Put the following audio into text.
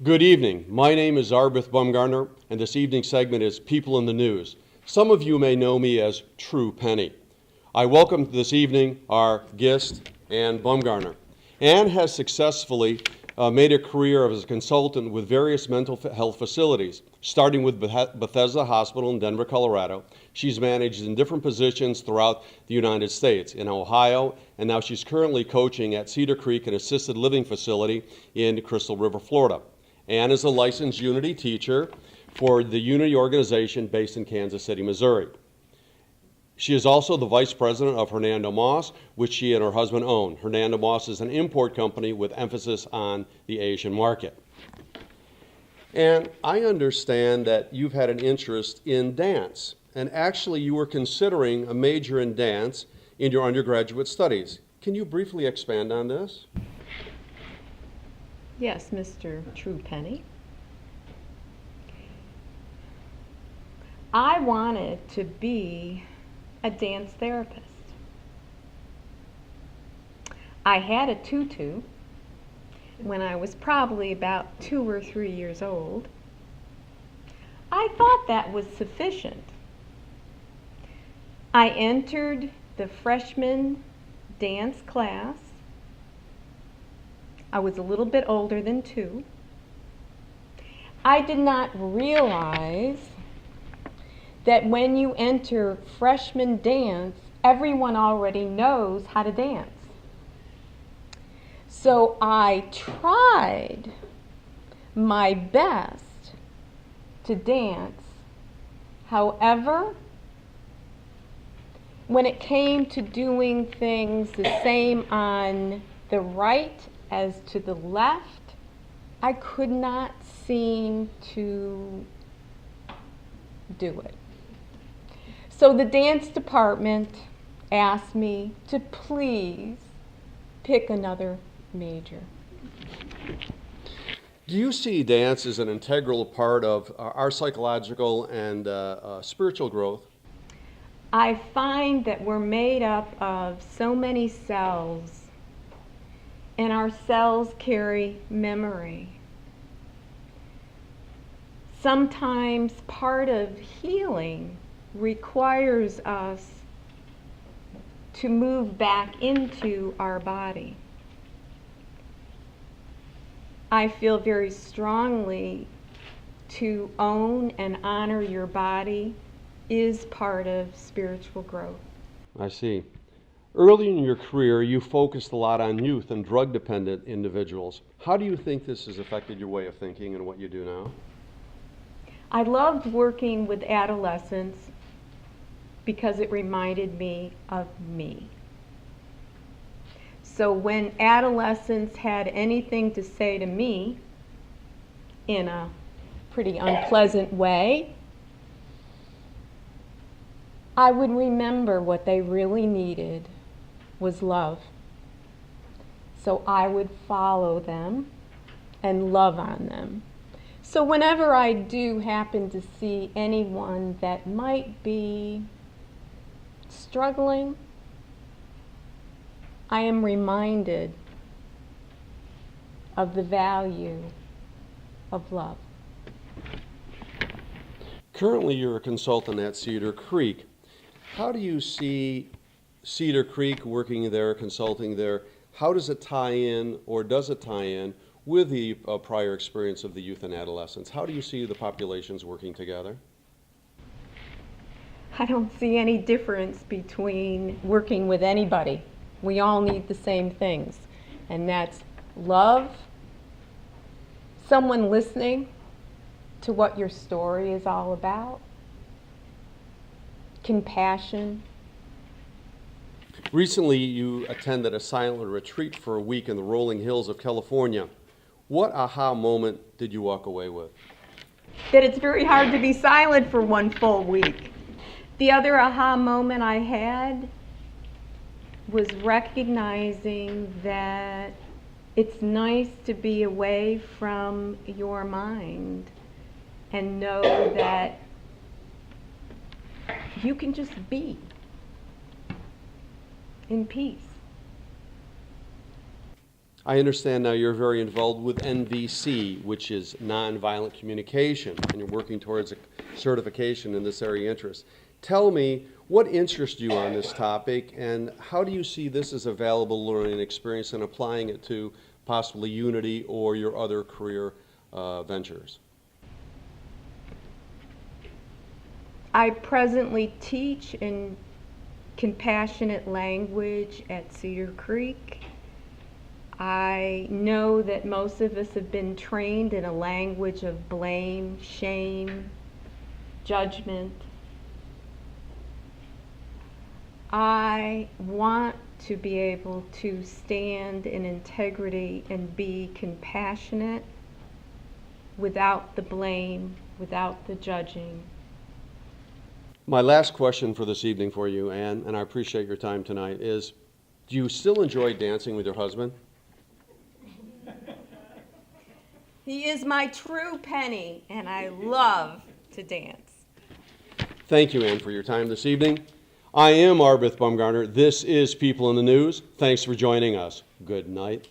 Good evening. My name is Arbuth Bumgarner, and this evening's segment is People in the News. Some of you may know me as True Penny. I welcome this evening our guest, Ann Bumgarner. Ann has successfully made a career as a consultant with various mental health facilities, starting with Bethesda Hospital in Denver, Colorado. She's managed in different positions throughout the United States, in Ohio, and now she's currently coaching at Cedar Creek, an assisted living facility in Crystal River, Florida. Ann is a licensed Unity teacher for the Unity organization based in Kansas City, Missouri. She is also the vice president of Hernando Moss, which she and her husband own. Hernando Moss is an import company with emphasis on the Asian market. And I understand that you've had an interest in dance, and actually you were considering a major in dance in your undergraduate studies. Can you briefly expand on this? Yes, Mr. True Penny. I wanted to be a dance therapist. I had a tutu when I was probably about 2 or 3 years old. I thought that was sufficient. I entered the freshman dance class. I was a little bit older than 2. I did not realize that when you enter freshman dance, everyone already knows how to dance. So I tried my best to dance. However, when it came to doing things the same on the right as to the left, I could not seem to do it. So the dance department asked me to please pick another major. Do you see dance as an integral part of our psychological and spiritual growth? I find that we're made up of so many cells, and our cells carry memory. Sometimes part of healing requires us to move back into our body. I feel very strongly to own and honor your body is part of spiritual growth. I see. Early in your career, you focused a lot on youth and drug-dependent individuals. How do you think this has affected your way of thinking and what you do now? I loved working with adolescents because it reminded me of me. So when adolescents had anything to say to me in a pretty unpleasant way, I would remember what they really needed was love. So I would follow them and love on them. So whenever I do happen to see anyone that might be struggling, I am reminded of the value of love. Currently, you're a consultant at Cedar Creek. How do you see Cedar Creek working there, consulting there? How does it tie in, or does it tie in, with the prior experience of the youth and adolescents? How do you see the populations working together? I don't see any difference between working with anybody. We all need the same things, and that's love, someone listening to what your story is all about, compassion. Recently, you attended a silent retreat for a week in the rolling hills of California. What aha moment did you walk away with? That it's very hard to be silent for one full week. The other aha moment I had was recognizing that it's nice to be away from your mind and know that you can just be in peace. I understand now you're very involved with NVC, which is nonviolent communication, and you're working towards a certification in this area of interest. Tell me, what interests you on this topic, and how do you see this as a valuable learning experience and applying it to possibly Unity or your other career ventures? I presently teach in compassionate language at Cedar Creek. I know that most of us have been trained in a language of blame, shame, judgment. I want to be able to stand in integrity and be compassionate without the blame, without the judging. My last question for this evening for you, Ann, and I appreciate your time tonight, is do you still enjoy dancing with your husband? He is my true penny, and I love to dance. Thank you, Ann, for your time this evening. I am Arbuth Bumgarner. This is People in the News. Thanks for joining us. Good night.